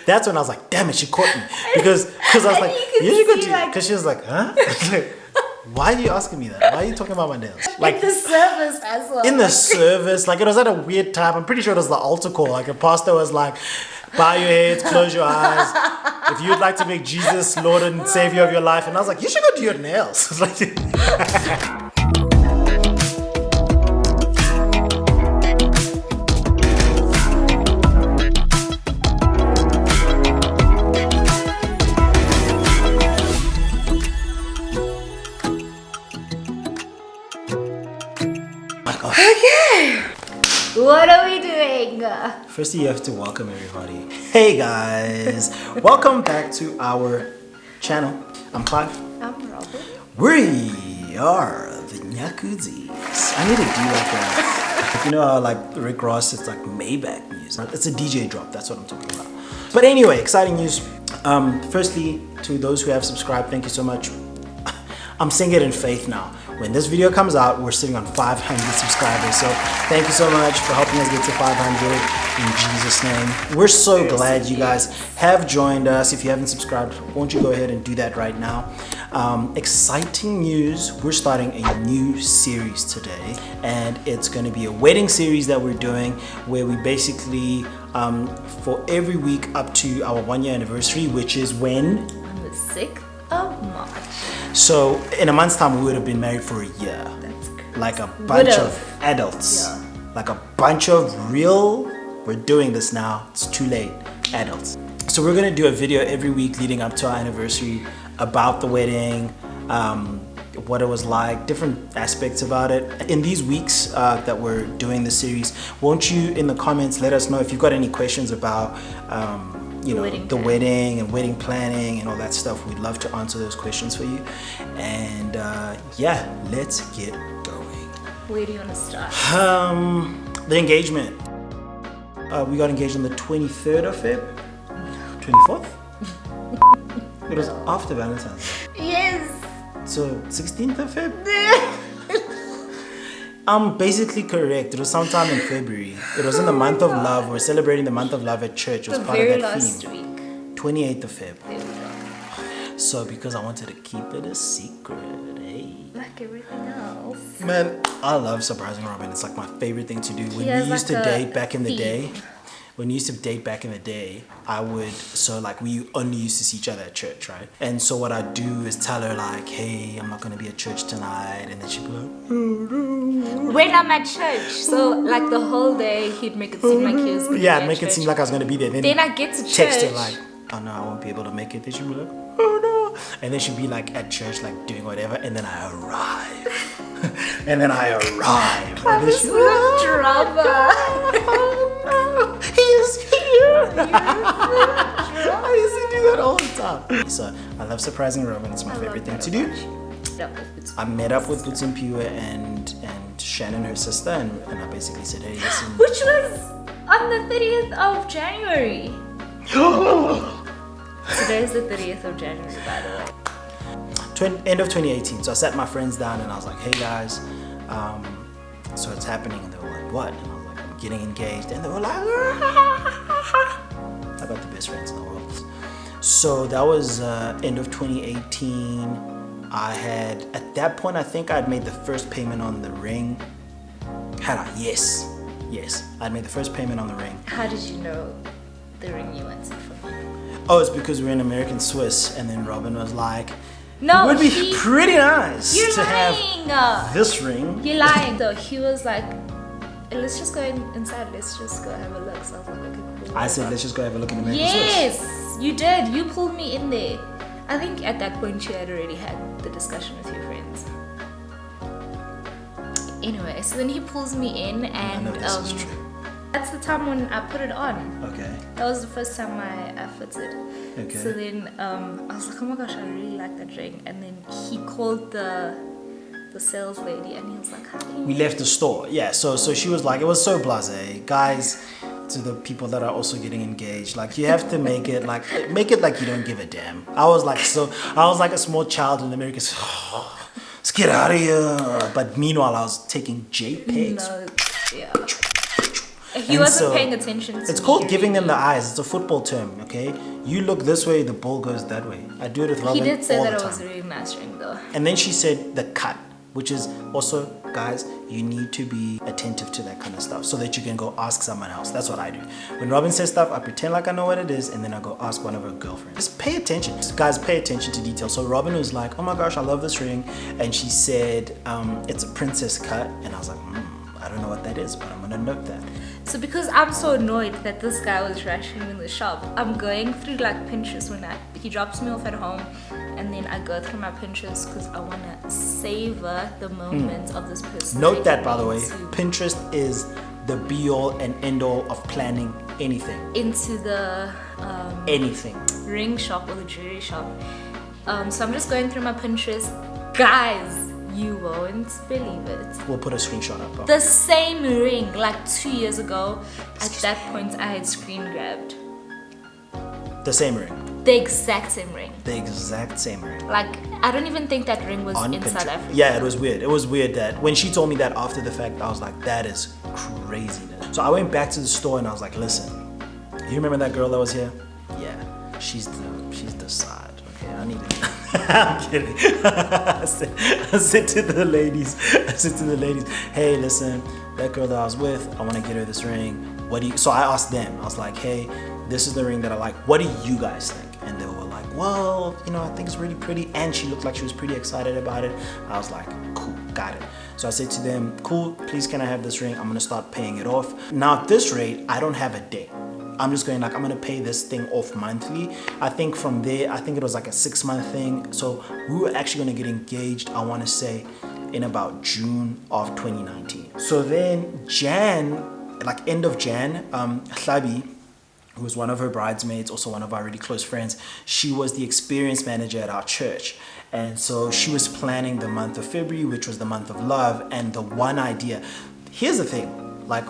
That's when I was like, damn it, she caught me. Because I was like, you should go do it. Because she was like, huh? Why are you asking me that? Why are you talking about my nails? Like in the service as well. In the service, like it was at a weird time. I'm pretty sure it was the altar call. Like a pastor was like, bow your heads, close your eyes. If you'd like to make Jesus Lord and Savior of your life. And I was like, you should go do your nails. Like, okay. What are we doing? Firstly, you have to welcome everybody. Hey guys, welcome back to our channel. I'm Clive. I'm Robyn. We are the NYAKUDZI. I need to do like a, you know how like Rick Ross, it's like MAILBAG music. It's a DJ drop, that's what I'm talking about. But anyway, exciting news. Firstly, to those who have subscribed, thank you so much. I'm saying it in faith now. When this video comes out, we're sitting on 500 subscribers. So thank you so much for helping us get to 500 in Jesus' name. We're so glad you guys have joined us. If you haven't subscribed, won't you go ahead and do that right now? Exciting news. We're starting a new series today, and it's going to be a wedding series that we're doing where we basically, for every week up to our 1 year anniversary, which is when? On the 6th of March. So in a month's time, we would have been married for a year. That's crazy. Like a bunch of adults. Yeah. Like a bunch of real, we're doing this now, it's too late, adults. So we're gonna do a video every week leading up to our anniversary about the wedding, what it was like, different aspects about it. In these weeks that we're doing this series, won't you in the comments let us know if you've got any questions about you know, the wedding and wedding planning and all that stuff. We'd love to answer those questions for you. And yeah, let's get going. Where do you want to start? The engagement. We got engaged on the 23rd of Feb. 24th? It was after Valentine's Day. Yes. So 16th of Feb? I'm basically correct. It was sometime in February. It was in the month of love. We're celebrating the month of love at church. It was part of that last theme. Week. 28th of Feb. There we go. So because I wanted to keep it a secret, hey. Like everything else. Man, I love surprising Robyn. It's like my favorite thing to do. When we used to date back in the day, I would, so like we only used to see each other at church, right? And so what I'd do is tell her like, hey, I'm not gonna be at church tonight. And then she'd be like, oh, no. When I'm at church. So like the whole day, he'd make it seem like he was gonna be yeah, at make church. it seem like I was gonna be there. Then I get to text church. her like, oh no, I won't be able to make it. Then she'd be like, oh no. And then she'd be like at church, like doing whatever. And then I arrive. And then I arrive. I was full of drama. Oh no, he's here. I used to do that all the time. So I love surprising Robyn. It's my favorite thing to do. I met up with Butsun Piwa and Shannon, her sister, and I basically said, hey, listen. Which was on the 30th of January. Today's the 30th of January, by the way. End of 2018. So I sat my friends down and I was like, hey guys, so it's happening. And they were like, what? And I was like, I'm getting engaged. And they were like, I got the best friends in the world. So that was end of 2018. I had, at that point, I think I'd made the first payment on the ring. Had I? Yes. I'd made the first payment on the ring. How did you know the ring you wanted from me? Oh, it's because we're in American Swiss. And then Robyn was like, no, it would be pretty nice to lying. have this ring. You're lying though. He was like, let's just go inside. Let's just go have a look. So I was like, okay, cool. I said, let's just go have a look in American Swiss. Yes, you did. You pulled me in there. I think at that point you had already had the discussion with your friends. Anyway, so then he pulls me in and this is true. That's the time when I put it on. Okay. That was the first time I fitted. Okay. So then I was like, oh my gosh, I really like that ring. And then he called the sales lady and he was like, hi. We left the store. Yeah, so she was like, it was so blasé. Guys, to the people that are also getting engaged, like you have to make it like you don't give a damn. I was like a small child in America. Oh, let's get out of here. But meanwhile, I was taking JPEGs. No, yeah. He wasn't paying attention to It's called giving them the eyes. It's a football term, okay? You look this way, the ball goes that way. I do it with Robyn. He did say all that the it time. was a really nice ring though. And then she said the cut, which is also, guys, you need to be attentive to that kind of stuff so that you can go ask someone else. That's what I do. When Robyn says stuff, I pretend like I know what it is, and then I go ask one of her girlfriends. Just pay attention. Guys, pay attention to detail. So Robyn was like, oh my gosh, I love this ring. And she said, it's a princess cut. And I was like, I don't know what that is, but I'm gonna note that. So because I'm so annoyed that this guy was rushing in the shop, I'm going through like Pinterest when he drops me off at home, and then I go through my Pinterest because I want to savor the moment of this person. Note that, by the way, Pinterest is the be-all and end-all of planning anything. Into the anything. ring shop or the jewelry shop. So I'm just going through my Pinterest. Guys, you won't believe it. We'll put a screenshot up. The same ring like 2 years ago. At that point, I had screen grabbed. The same ring. The exact same ring. The exact same ring. Like, I don't even think that ring was On in Pinterest. South Africa. Yeah, it was weird. It was weird that when she told me that after the fact, I was like, that is craziness. So I went back to the store and I was like, listen, you remember that girl that was here? Yeah, she's the side. Okay, I need it. I'm kidding. I said to the ladies, hey, listen, that girl that I was with, I want to get her this ring. So I asked them, I was like, hey, this is the ring that I like. What do you guys think? And they were like, well, I think it's really pretty. And she looked like she was pretty excited about it. I was like, cool, got it. So I said to them, cool, please can I have this ring? I'm gonna start paying it off. Now at this rate, I don't have a date. I'm just going like, I'm gonna pay this thing off monthly. I think from there, I think it was like a 6-month thing. So we were actually gonna get engaged, I wanna say, in about June of 2019. So then like end of Jan, Hlabi, who was one of her bridesmaids, also one of our really close friends, she was the experience manager at our church. And so she was planning the month of February, which was the month of love. And the one idea, here's the thing, like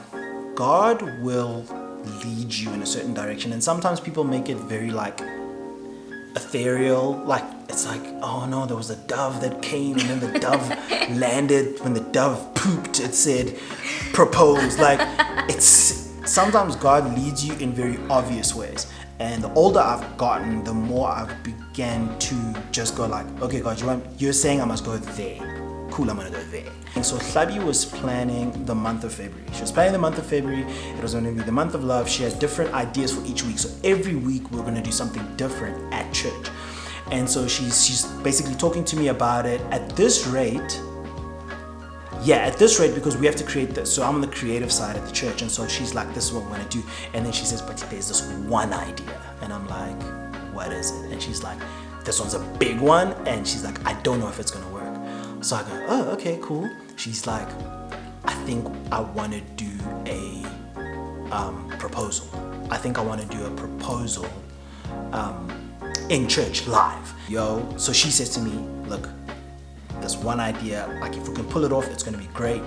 God will lead you in a certain direction. And sometimes people make it very like ethereal, like it's like, oh no, there was a dove that came and then the dove landed. When the dove pooped, it said propose. Like it's sometimes God leads you in very obvious ways. And the older I've gotten, the more I've began to just go like, okay God, you're saying I must go there. Cool, I'm gonna go there. And so Hlabi was planning the month of February. She was planning the month of February. It was gonna be the month of love. She had different ideas for each week. So every week we were gonna do something different at church. And so she's basically talking to me about it. At this rate, because we have to create this. So I'm on the creative side at the church. And so she's like, this is what we're gonna do. And then she says, but there's this one idea. And I'm like, what is it? And she's like, this one's a big one. And she's like, I don't know if it's gonna work. So I go, oh, okay, cool. She's like, I think I wanna do a proposal. I think I wanna do a proposal in church live. So she says to me, look, this one idea, like if we can pull it off, it's gonna be great.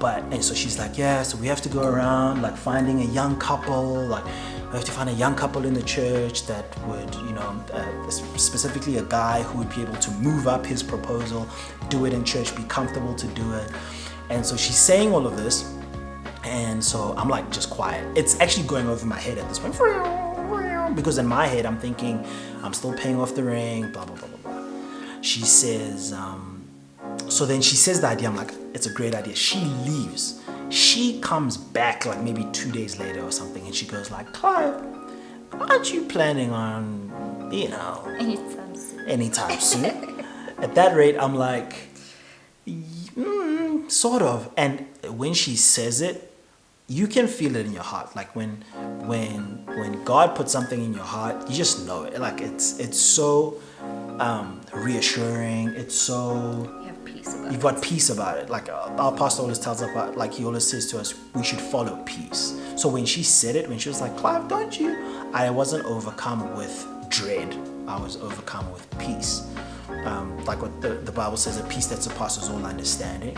And so she's like, yeah, so we have to go around like finding a young couple, like we have to find a young couple in the church that would, specifically a guy who would be able to move up his proposal, do it in church, be comfortable to do it. And so she's saying all of this. And so I'm like, just quiet. It's actually going over my head at this point. Because in my head, I'm thinking, I'm still paying off the ring, blah, blah, blah, blah, blah. She says, so then she says the idea. I'm like, it's a great idea. She leaves. She comes back like maybe 2 days later or something. And she goes like, Clive, aren't you planning on, anytime soon? At that rate, I'm like, sort of. And when she says it, you can feel it in your heart. Like when God puts something in your heart, you just know it. Like it's so reassuring. It's so you've got peace about it. Like our pastor always tells us about, like he always says to us, we should follow peace. So when she said it, when she was like, Clive, don't you? I wasn't overcome with dread. I was overcome with peace. Like what the Bible says, a peace that surpasses all understanding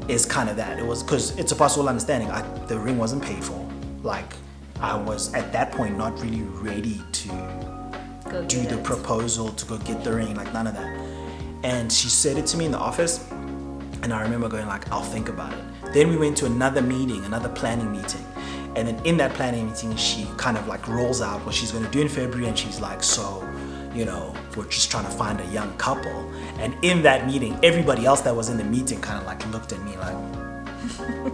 is kind of that. It was because it surpasses all understanding. The ring wasn't paid for. Like I was at that point not really ready to do the proposal, to go get the ring, like none of that. And she said it to me in the office, and I remember going like, I'll think about it. Then we went to another meeting, another planning meeting, And then in that planning meeting, she kind of like rolls out what she's going to do in February, and she's like, so, you know, we're just trying to find a young couple. And in that meeting, everybody else that was in the meeting kind of like looked at me like,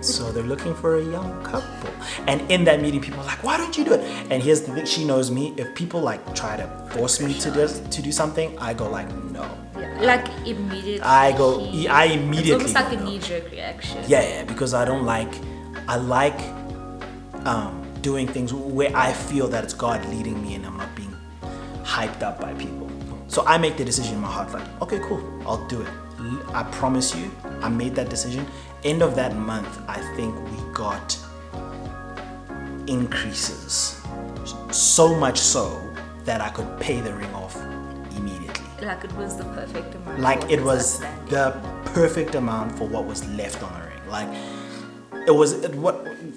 so they're looking for a young couple. And in that meeting, people were like, why don't you do it? And here's the thing, she knows me. If people like try to force me to do something, I go like, no. Yeah. Like immediately. I immediately. It's almost like a knee-jerk reaction. Yeah, because I like doing things where I feel that it's God leading me and I'm not being hyped up by people. So I make the decision in my heart, like, okay, cool, I'll do it. I promise you, I made that decision. End of that month, I think we got increases. So much so that I could pay the ring off immediately. Like it was the perfect amount. Like it was the perfect amount for what was left on the ring. Like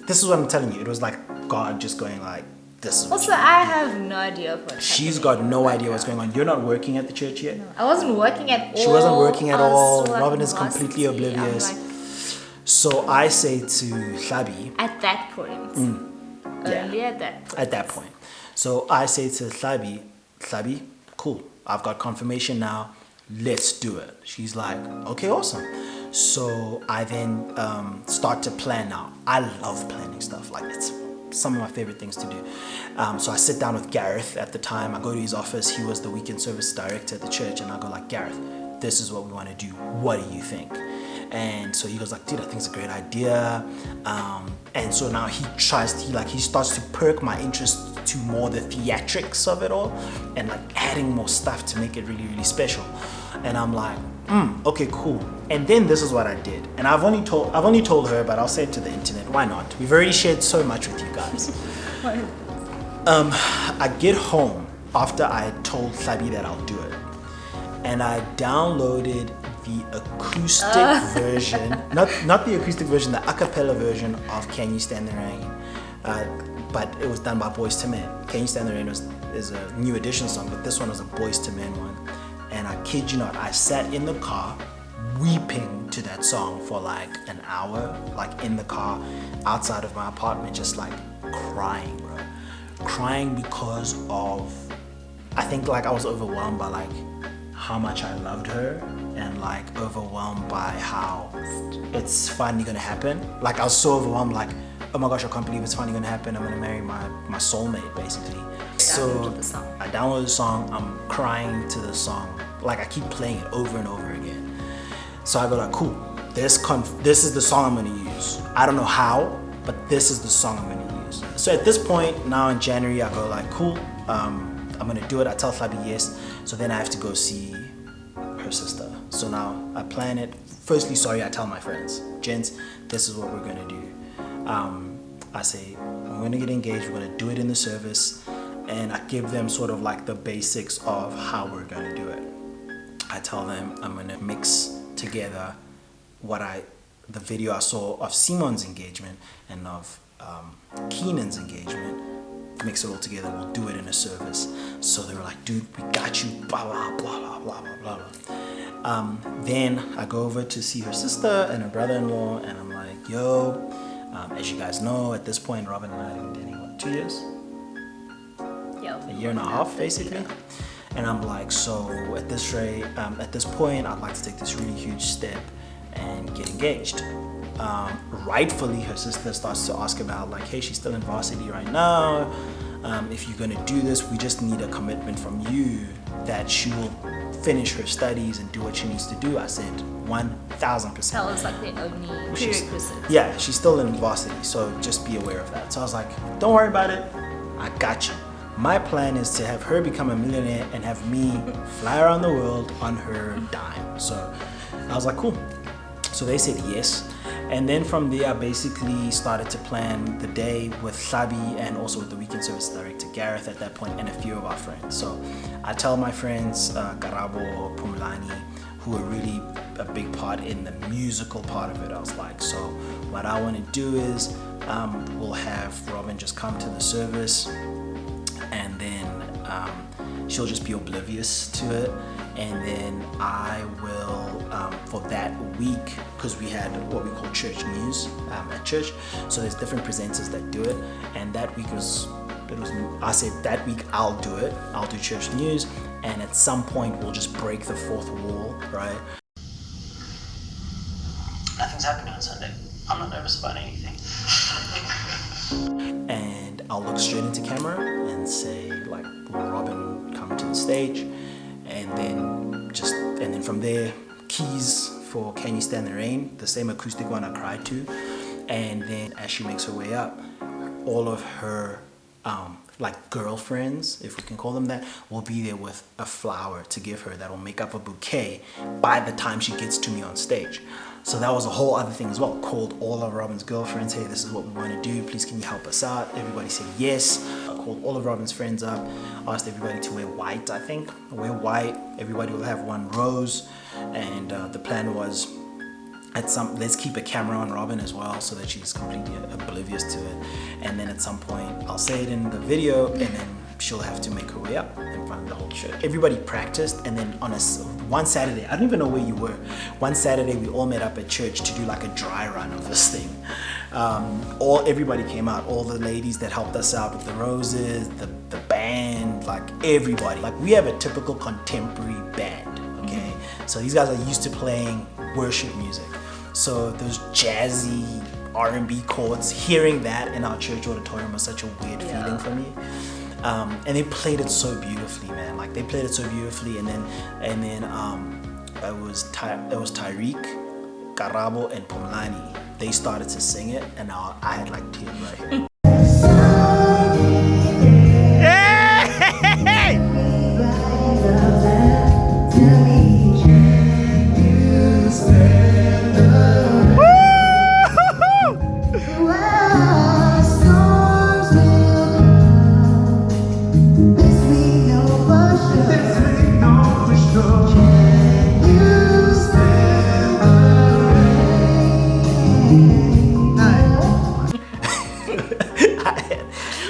this is what I'm telling you. It was like God just going like, this is also, I have no idea of what's She's got no idea what's going on. You're not working at the church yet? No, I wasn't working at all. She wasn't working at all. So Robyn is completely oblivious. So I say to Hlabi. At that point. Only at that point. At that point. So I say to Hlabi, cool. I've got confirmation now. Let's do it. She's like, okay, awesome. So I then start to plan now. I love planning stuff. Like it's some of my favorite things to do. So I sit down with Gareth at the time. I go to his office. He was the weekend service director at the church, and I go like, Gareth, this is what we want to do. What do you think? And so he goes like, dude, I think it's a great idea. And so now he starts to perk my interest to more the theatrics of it all, and like adding more stuff to make it really, really special. And I'm like, okay, cool. And then this is what I did. And I've only told her, but I'll say it to the internet. Why not? We've already shared so much with you guys. I get home after I told Hlabi that I'll do it. And I downloaded the acoustic version, not the acoustic version, the a cappella version of Can You Stand the Rain? But it was done by Boyz II Men. Can You Stand the Rain is a new edition song, but this one was a Boyz II Men one. And I kid you not, I sat in the car weeping to that song for like an hour, like in the car outside of my apartment, just like crying, bro. Crying because of, I think like I was overwhelmed by like how much I loved her, and like overwhelmed by how it's finally gonna happen. Like I was so overwhelmed, like, oh my gosh, I can't believe it's finally gonna happen. I'm gonna marry my soulmate, basically. So I downloaded the song, I'm crying to the song. Like I keep playing it over and over again. So I go like, cool, this is the song I'm gonna use. I don't know how, but this is the song I'm gonna use. So at this point, now in January, I go like, cool, I'm gonna do it. I tell Hlabi yes. So then I have to go see her sister. So now I plan it. Firstly, I tell my friends, gents, this is what we're gonna do. I say, I'm gonna get engaged, we're gonna do it in the service, and I give them sort of like the basics of how we're gonna do it. I tell them I'm gonna mix together the video I saw of Simon's engagement and of Keenan's engagement, mix it all together, we'll do it in a service. So they were like, dude, we got you, blah, blah, blah, blah, blah, blah, blah. Then I go over to see her sister and her brother-in-law, and I'm like, yo, as you guys know, at this point, Robyn and I have been dating, 2 years? Yeah. A year and a half, basically. And I'm like, so at this rate, at this point, I'd like to take this really huge step and get engaged. Rightfully, her sister starts to ask about like, hey, she's still in varsity right now. If you're gonna do this, we just need a commitment from you that she will finish her studies and do what she needs to do. I said 1,000%. That was like the only prerequisite. Yeah, she's still in varsity, so just be aware of that. So I was like, don't worry about it, I got you. My plan is to have her become a millionaire and have me fly around the world on her dime. So I was like, cool. So they said yes. And then from there, I basically started to plan the day with Hlabi and also with the weekend service director, Gareth, at that point, and a few of our friends. So I tell my friends, Karabo, Pumlani, who are really a big part in the musical part of it. I was like, so what I want to do is we'll have Robyn just come to the service, and then she'll just be oblivious to it. And then I will, for that week, because we had what we call church news at church, so there's different presenters that do it, and that week I said that week I'll do it, I'll do church news, and at some point we'll just break the fourth wall, right? Nothing's happening on Sunday. I'm not nervous about anything. And I'll look straight into camera and say, like, will Robyn come to the stage? And then from there, keys for Can You Stand the Rain, the same acoustic one I cried to. And then as she makes her way up, all of her like girlfriends, if we can call them that, will be there with a flower to give her that will make up a bouquet by the time she gets to me on stage. So that was a whole other thing as well. Called all of Robyn's girlfriends, hey, this is what we want to do, please can you help us out? Everybody said yes. I called all of Robyn's friends up, asked everybody to wear white, I think. Wear white, everybody will have one rose, and the plan was let's keep a camera on Robyn as well so that she's completely oblivious to it. And then at some point, I'll say it in the video, and then she'll have to make her way up in front of the whole church. Everybody practiced, and then on one Saturday, I don't even know where you were. One Saturday, we all met up at church to do like a dry run of this thing. Everybody came out, all the ladies that helped us out with the roses, the band, like everybody. Like we have a typical contemporary band, okay? So these guys are used to playing worship music. So those jazzy R&B chords, hearing that in our church auditorium was such a weird feeling for me. And they played it so beautifully, man. Like they played it so beautifully, and then it was Tyreek, Karabo, and Pumlani. They started to sing it, and I had like tears right here.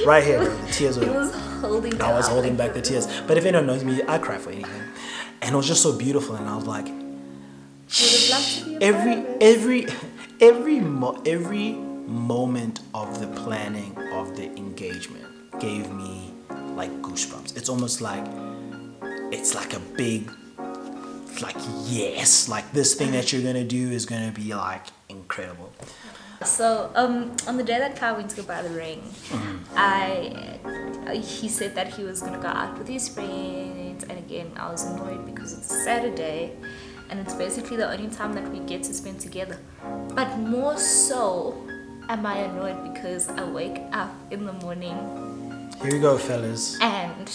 Right here, bro. The tears were. I was holding back the tears. But if anyone knows me, I cry for anything. And it was just so beautiful, and I was like, every moment of the planning of the engagement gave me like goosebumps. It's almost like it's like a big, like yes, like this thing that you're gonna do is gonna be like incredible. So on the day that Clive went to go buy the ring, he said that he was gonna go out with his friends, and again I was annoyed because it's a Saturday and it's basically the only time that we get to spend together. But more so am I annoyed because I wake up in the morning. Here we go, fellas. And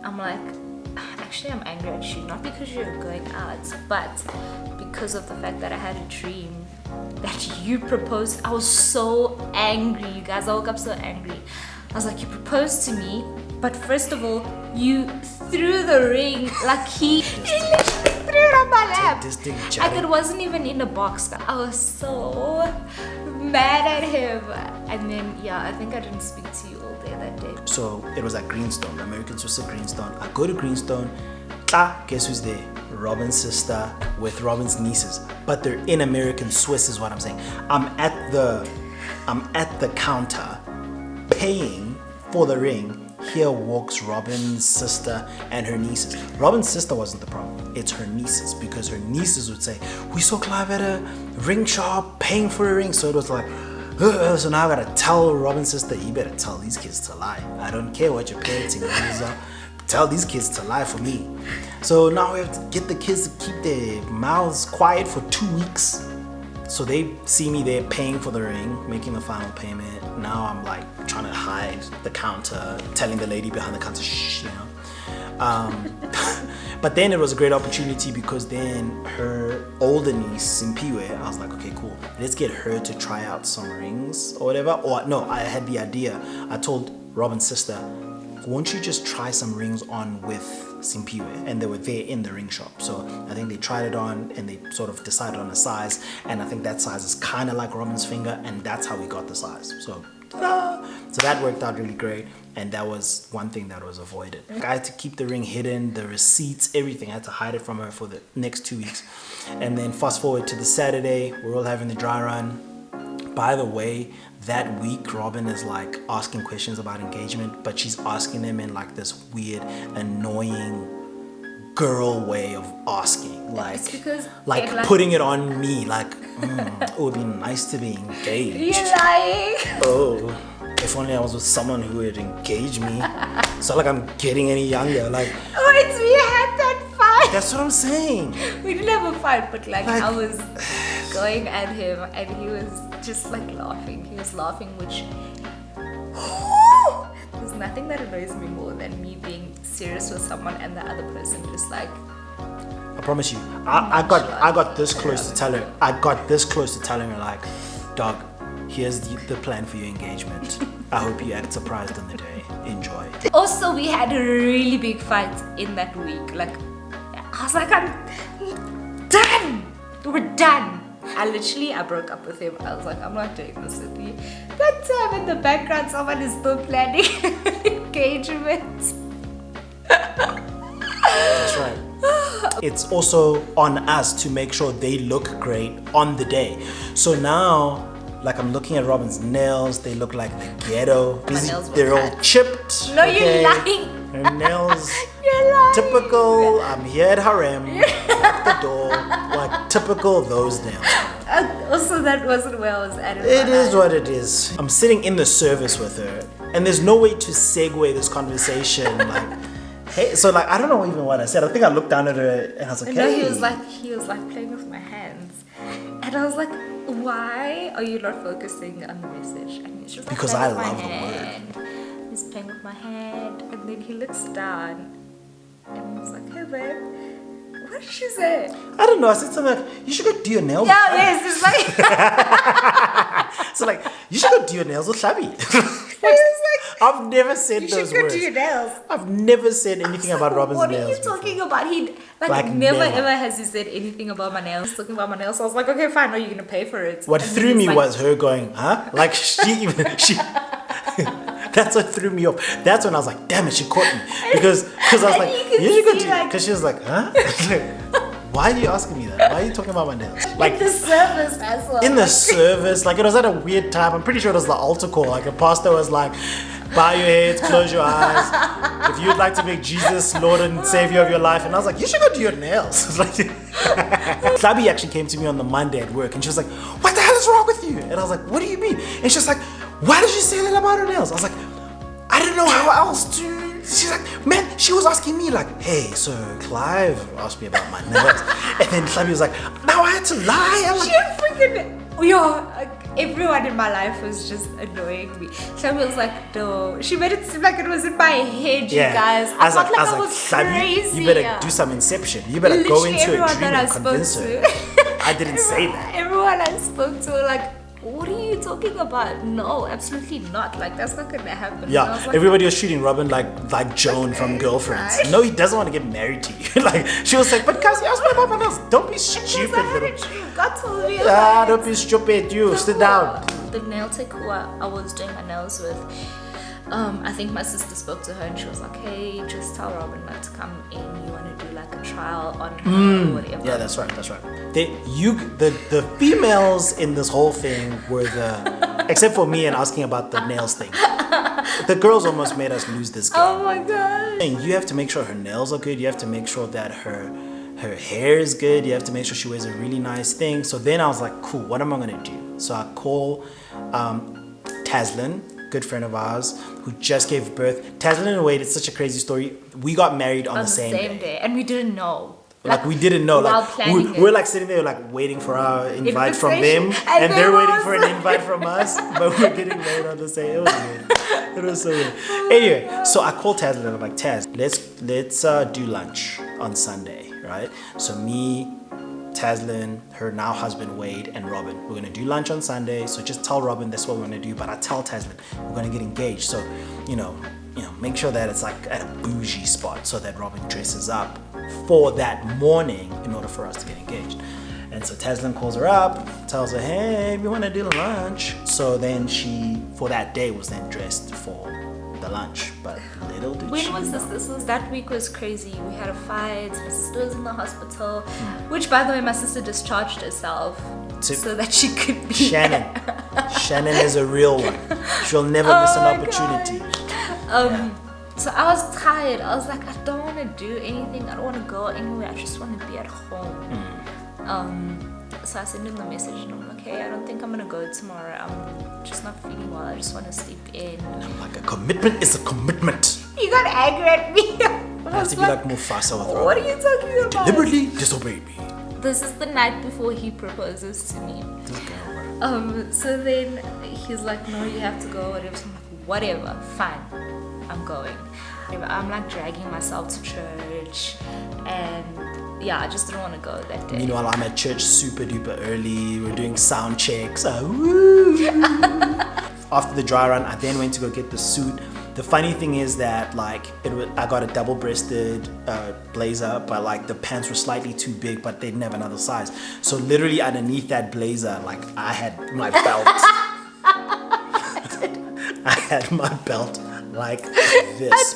I'm like, actually I'm angry at you, not because you're going out, but because of the fact that I had a dream that you proposed. I was so angry, you guys. I woke up so angry. I was like, you proposed to me, but first of all, you threw the ring, like he literally threw it on my lap. Like it wasn't even in a box. I was so mad at him. And then, yeah, I think I didn't speak to you all day that day. So it was at Greenstone, American Swiss at Greenstone. I go to Greenstone, guess who's there? Robyn's sister with Robyn's nieces, but they're in American Swiss is what I'm saying. I'm at the counter paying for the ring. Here walks Robyn's sister and her nieces. Robyn's sister wasn't the problem, it's her nieces, because her nieces would say, we saw Clive at a ring shop paying for a ring. So it was like, so now I gotta tell Robyn's sister, you better tell these kids to lie. I don't care what your parenting is. Tell these kids to lie for me. So now we have to get the kids to keep their mouths quiet for 2 weeks. So they see me there paying for the ring, making the final payment. Now I'm like trying to hide the counter, telling the lady behind the counter, shh, you know. But then it was a great opportunity because then her older niece, Simpiwe, I was like, okay, cool. Let's get her to try out some rings or whatever. Or no, I had the idea. I told Robyn's sister, won't you just try some rings on with Simpiwe? And they were there in the ring shop. So I think they tried it on and they sort of decided on a size. And I think that size is kind of like Robyn's finger, and that's how we got the size. So ta-da! So that worked out really great. And that was one thing that was avoided. I had to keep the ring hidden, the receipts, everything. I had to hide it from her for the next 2 weeks. And then fast forward to the Saturday, we're all having the dry run. By the way, that week, Robyn is like asking questions about engagement, but she's asking them in like this weird, annoying girl way of asking. Like, it's because like putting it on me, like, it would be nice to be engaged. You're lying. Oh, if only I was with someone who would engage me. It's not like I'm getting any younger. Like, Wait, we had that fight. that's what I'm saying. We didn't have a fight, but like I was going at him and he was just like laughing. He was laughing, which there's nothing that annoys me more than me being serious with someone and the other person just like. I promise you, I got this close to telling her. I got this close to telling her like, dog, here's the plan for your engagement. I hope you act surprised on the day. Enjoy. Also, we had a really big fight in that week. Like, I was like, I'm done. We're done. I broke up with him. I was like, I'm not doing this with you. That time in the background, someone is still planning engagement. That's right. It's also on us to make sure they look great on the day. So now, like, I'm looking at Robyn's nails. They look like the ghetto. They're all chipped. No, okay? You're lying. Her nails. You're lying. Typical. I'm here at harem. At the door. Like typical those nails. Also, that wasn't where I was at. It is what it is. I'm sitting in the service with her, and there's no way to segue this conversation. Like, hey, so like I don't know even what I said. I think I looked down at her and I was like, no, hey. he was like playing with my hands, and I was like, why are you not focusing on the message? And he's just like, because I love the word. He's playing with my hand, and then he looks down, and he's like, hey babe, what did she say? I don't know. I said something like, you should go do your nails. Yeah, yes, it's like. So like, you should go do your nails with Shabby. I've never said those words. You should go do your nails. I've never said anything about Robyn's nails. What are you talking about? He like never ever has he said anything about my nails. Talking about my nails, so I was like, okay, fine. No, you're gonna pay for it. What threw me was her going, huh? Like she. That's what threw me off. That's when I was like, damn it, she caught me. Because I was like, you could do it. Because she was like, huh? Why are you asking me that? Why are you talking about my nails? Like in the service as well. In the service, like it was at a weird time. I'm pretty sure it was the altar call. Like a pastor was like, bow your heads, close your eyes. If you'd like to make Jesus Lord and Savior of your life. And I was like, you should go do your nails. Klabi actually came to me on the Monday at work and she was like, what the hell is wrong with you? And I was like, what do you mean? And she's like, why did you say that about her nails? I was like, I don't know how else to. She's like, man, she was asking me like, hey, so Clive asked me about my nails. And then Klabi was like, now I had to lie. I'm like, she freaking, everyone in my life was just annoying me. Klabi was like, no. She made it seem like it was in my head, you guys. I felt like I was crazy. You better do some inception. You better go into a dream and convince her. I didn't say that. Everyone I spoke to were like, what are you talking about? No, absolutely not. Like, that's not gonna happen. Yeah, like, everybody was treating Robyn like Joan from Girlfriends. Right. No, he doesn't want to get married to you. Like, she was like, but Cassie, ask me about my nails. Don't be stupid. God told me. Don't be stupid. You sit down. The nail tech who I was doing my nails with, I think my sister spoke to her and she was like, hey, just tell Robyn not to come in. You want to do like a trial on her or whatever. Yeah, that's right. The females in this whole thing were except for me and asking about the nails thing. The girls almost made us lose this game. Oh my god. And you have to make sure her nails are good. You have to make sure that her hair is good. You have to make sure she wears a really nice thing. So then I was like, cool, what am I going to do? So I call Taslin, good friend of ours, who just gave birth. Taslin and Wade, it's such a crazy story. We got married on the same day. And we didn't know. Like we didn't know. Like we're like sitting there like waiting for our invite from them, and they're waiting for an invite from us, but we're getting married on the same. It was weird. It was so weird. Anyway, so I called Taz and I'm like, Taz, let's do lunch on Sunday, right? So me, Taslin, her now husband Wade, and Robyn, we're gonna do lunch on Sunday. So just tell Robyn that's what we're gonna do. But I tell Taslin we're gonna get engaged. So make sure that it's like at a bougie spot so that Robyn dresses up for that morning in order for us to get engaged. And so Taslin calls her up, tells her, hey, we want to do lunch. So then she, for that day, was then dressed for the lunch. But little did she When was this? That week was crazy. We had a fight. My sister was in the hospital, which, by the way, my sister discharged herself so that she could be Shannon. Shannon is a real one. She'll never miss an opportunity. So I was tired. I was like, I don't want to do anything. I don't want to go anywhere. I just want to be at home. So I sent him the message and I'm like, hey, I don't think I'm gonna go tomorrow. I'm just not feeling well. I just want to sleep in. I'm like, a commitment is a commitment. You got angry at me. I have to be like Mufasa with Robyn. What are you talking about? Deliberately disobeyed me. This is the night before he proposes to me. This girl. So then he's like, no, you have to go, whatever. So I'm like, whatever, fine, I'm going. I'm like dragging myself to church, and yeah, I just didn't want to go that day. Meanwhile, I'm at church super duper early. We're doing sound checks. Woo. After the dry run, I then went to go get the suit. The funny thing is that like I got a double-breasted blazer, but like the pants were slightly too big, but they didn't have another size. So literally underneath that blazer, like I had my belt. I had my belt like this.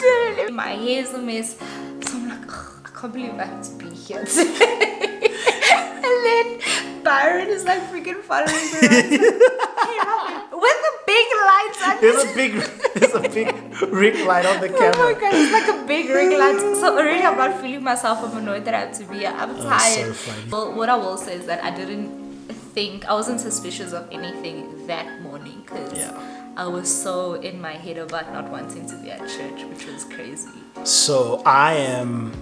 My hair's a mess, so I'm like, I can't believe I have to be here today. And then Byron is like freaking following me around. Hey Robyn, with the big lights on. There's a big ring light on the camera. Oh my god, it's like a big ring light. So already I'm not feeling myself. I'm annoyed that I have to be here. I'm tired. So funny. Well, what I will say is that I wasn't suspicious of anything that morning because I was so in my head about not wanting to be at church, which was crazy. So I am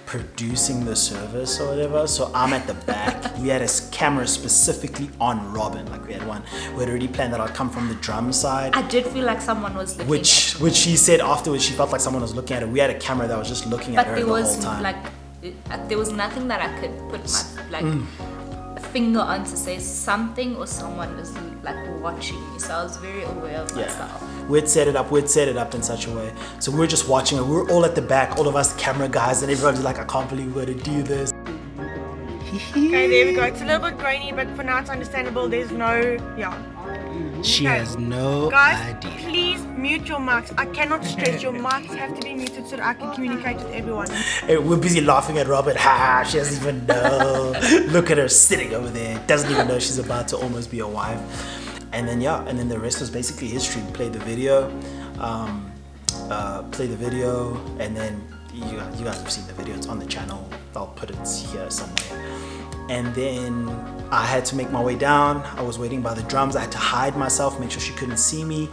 producing the service or whatever, so I'm at the back. We had a camera specifically on Robyn, like we had already planned that I'd come from the drum side. I did feel like someone was looking which she said afterwards she felt like someone was looking at her. We had a camera that was just looking at her the whole time. There was nothing that I could put my finger on to say something or someone was like watching me, so I was very aware of myself. We'd set it up in such a way, so we were just watching it. We were all at the back, all of us camera guys, and everybody's like, I can't believe we're gonna do this. Okay, there we go. It's a little bit grainy, but for now it's understandable. There's no She has no Guys, idea. please mute your mics. I cannot stress, your mics have to be muted so that I can communicate with everyone. Hey, we're busy laughing at Robyn. Ha, she doesn't even know. Look at her sitting over there. Doesn't even know she's about to almost be a wife. And then the rest was basically history. We played the video, and then you guys have seen the video. It's on the channel. I'll put it here somewhere. And then I had to make my way down. I was waiting by the drums. I had to hide myself, make sure she couldn't see me.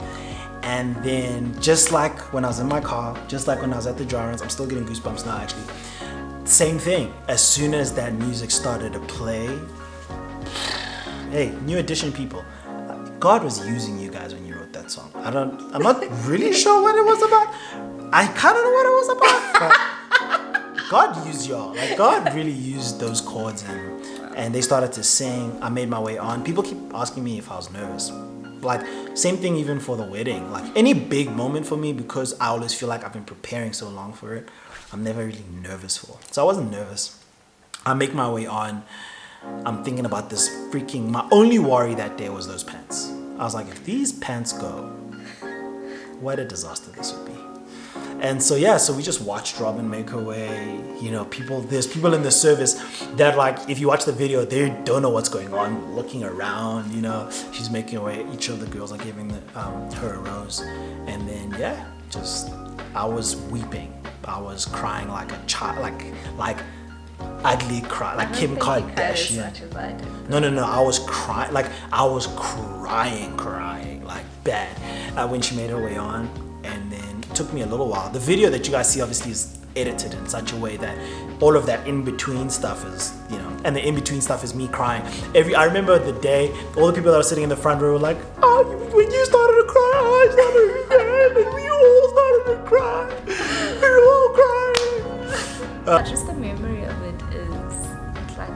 And then just like when I was in my car, just like when I was at the dry runs, I'm still getting goosebumps now actually. Same thing. As soon as that music started to play, hey, New Edition people, God was using you guys when you wrote that song. I'm not really sure what it was about. I kind of know what it was about, but God used y'all. Like God really used those chords and they started to sing. I made my way on. People keep asking me if I was nervous. Like same thing even for the wedding. Like any big moment for me, because I always feel like I've been preparing so long for it, I'm never really nervous for. So I wasn't nervous. I make my way on. I'm thinking about this freaking, my only worry that day was those pants. I was like, if these pants go, what a disaster this would be. And so yeah, so we just watched Robyn make her way. You know, there's people in the service that like, if you watch the video, they don't know what's going on, looking around, you know, she's making her way. Each of the girls are giving her a rose. And then yeah, I was weeping. I was crying like a child, like ugly cry, like Kim Kardashian. No, I was crying, like bad when she made her way on. And then it took me a little while. The video that you guys see obviously is edited in such a way that all of that in-between stuff is, you know, and the in-between stuff is me crying. I remember the day, all the people that were sitting in the front row were like, oh, when you started to cry, I started to cry, and we all started to cry. We were all crying. Just the memory of it is like,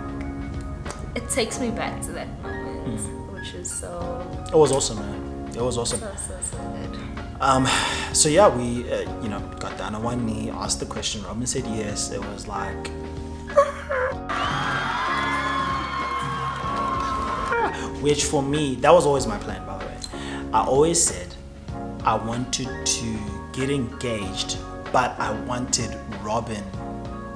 it takes me back to that moment, which is so... It was awesome, man. It was awesome. So good. So yeah, we got down on one knee, asked the question. Robyn said yes. It was like, which for me, that was always my plan, by the way. I always said I wanted to get engaged, but I wanted Robyn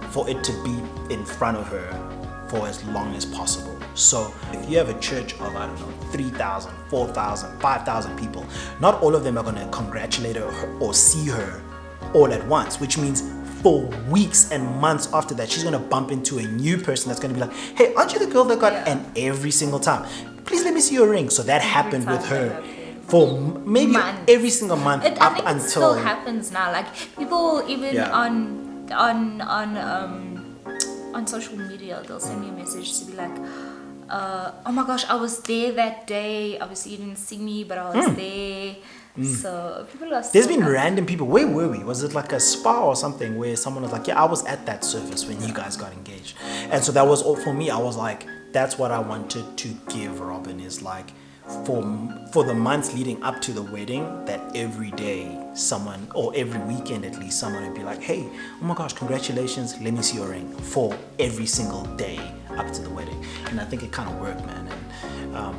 for it to be in front of her for as long as possible. So if you have a church of, I don't know, 3,000, 4,000, 5,000 people, not all of them are going to congratulate her or see her all at once, which means for weeks and months after that, she's going to bump into a new person that's going to be like, hey, aren't you the girl that got, and every single time, please let me see your ring. So that happened with her for maybe months. Every single month I up think until. it still happens now. Like people even on social media, they'll send me a message to be like, oh my gosh, I was there that day. Obviously you didn't see me, but I was there. So people are There's been random people. Where were we? Was it like a spa or something where someone was like, yeah, I was at that service when you guys got engaged. And so that was all for me. I was like, that's what I wanted to give Robyn, is like for the months leading up to the wedding, that every day someone, or every weekend at least, someone would be like, hey, oh my gosh, congratulations, let me see your ring, for every single day up to the wedding. And I think it kind of worked, man. And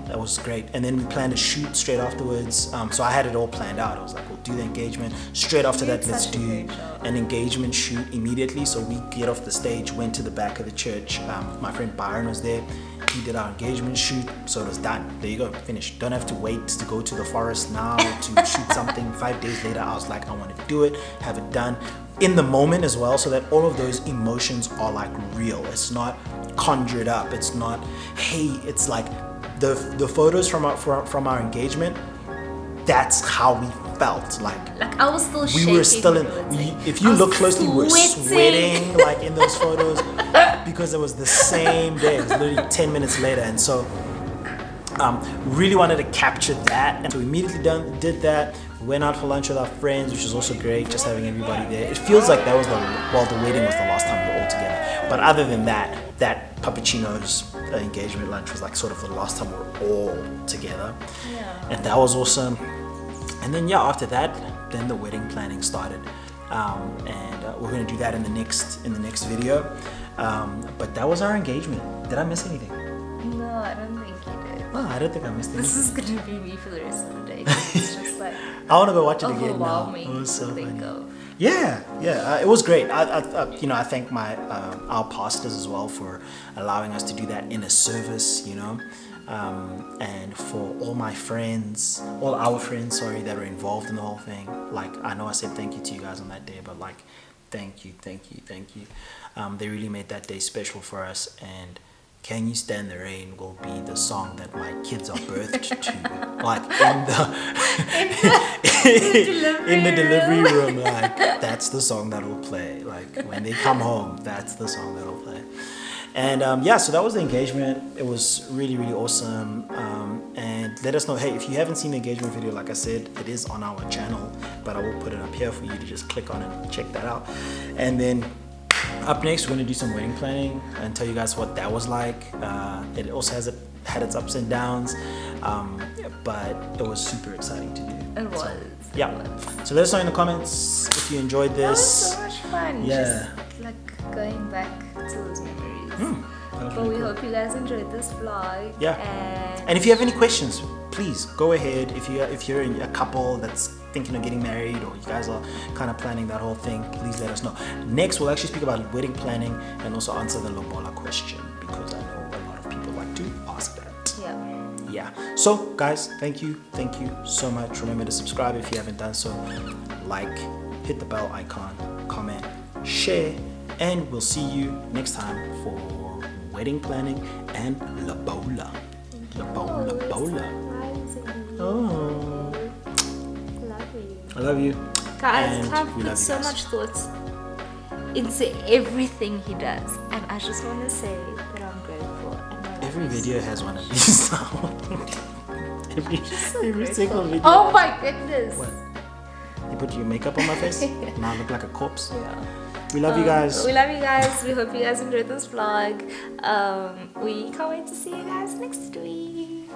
that was great. And then we planned a shoot straight afterwards. So I had it all planned out. I was like, we'll do the engagement. Straight after that, let's do an engagement shoot immediately. So we get off the stage, went to the back of the church. My friend Byron was there. He did our engagement shoot, so it was done. There you go, finished. Don't have to wait to go to the forest now to shoot something. 5 days later, I was like, I want to do it, have it done in the moment as well, so that all of those emotions are like real. It's not conjured up. It's not, hey, it's like the photos from our engagement. That's how we felt. Like I was still shaking. We were still in. If you look closely, we were sweating like in those photos because it was the same day. It was literally 10 minutes later, and so really wanted to capture that. And so we immediately did that. We went out for lunch with our friends, which was also great. Just having everybody there. It feels like that was the wedding was the last time we were all together. But other than that, that Pappuccino's engagement lunch was like sort of the last time we were all together. Yeah. And that was awesome. And then after that, then the wedding planning started, and we're gonna do that in the next video. But that was our engagement. Did I miss anything? No, I don't think you did. Oh, I don't think I missed anything. This is gonna be me for the rest of the day. It's just like I want to go watch it again now. Overwhelming. It was so to think funny. of. Yeah, it was great. I thank our pastors as well for allowing us to do that in a service, and for all our friends, that were involved in the whole thing. Like, I know I said thank you to you guys on that day, but like, thank you. They really made that day special for us. And Can You Stand the Rain will be the song that my kids are birthed to, like in the delivery room. Like, that's the song that will play. Like, when they come home, that's the song that will play. And so that was the engagement. It was really, really awesome. And let us know, hey, if you haven't seen the engagement video, like I said, it is on our channel, but I will put it up here for you to just click on it and check that out. And then up next, we're going to do some wedding planning and tell you guys what that was like. It also had its ups and downs, but it was super exciting to do. It was. So, yeah. So let us know in the comments if you enjoyed this. That was so much fun. Yeah. Just like going back to those memories. But Really we cool. hope you guys enjoyed this vlog. Yeah. And if you have any questions, please go ahead. If you're a couple that's thinking of getting married, or you guys are kind of planning that whole thing, please let us know. Next, we'll actually speak about wedding planning and also answer the lobola question, because I know a lot of people like to ask that. Yeah. So guys, thank you so much. Remember to subscribe if you haven't done so. Like, hit the bell icon, comment, share, and we'll see you next time for wedding planning and lobola. Lobola. Oh. I love you. Guys, And Clive we love puts you so guys. much thoughts into everything he does, and I just want to say that I'm grateful. And I love Every you video so has much. one of these now. every single video. Oh my goodness. What? You put your makeup on my face? Now I look like a corpse. Yeah. We love you guys. We love you guys. We hope you guys enjoyed this vlog. We can't wait to see you guys next week.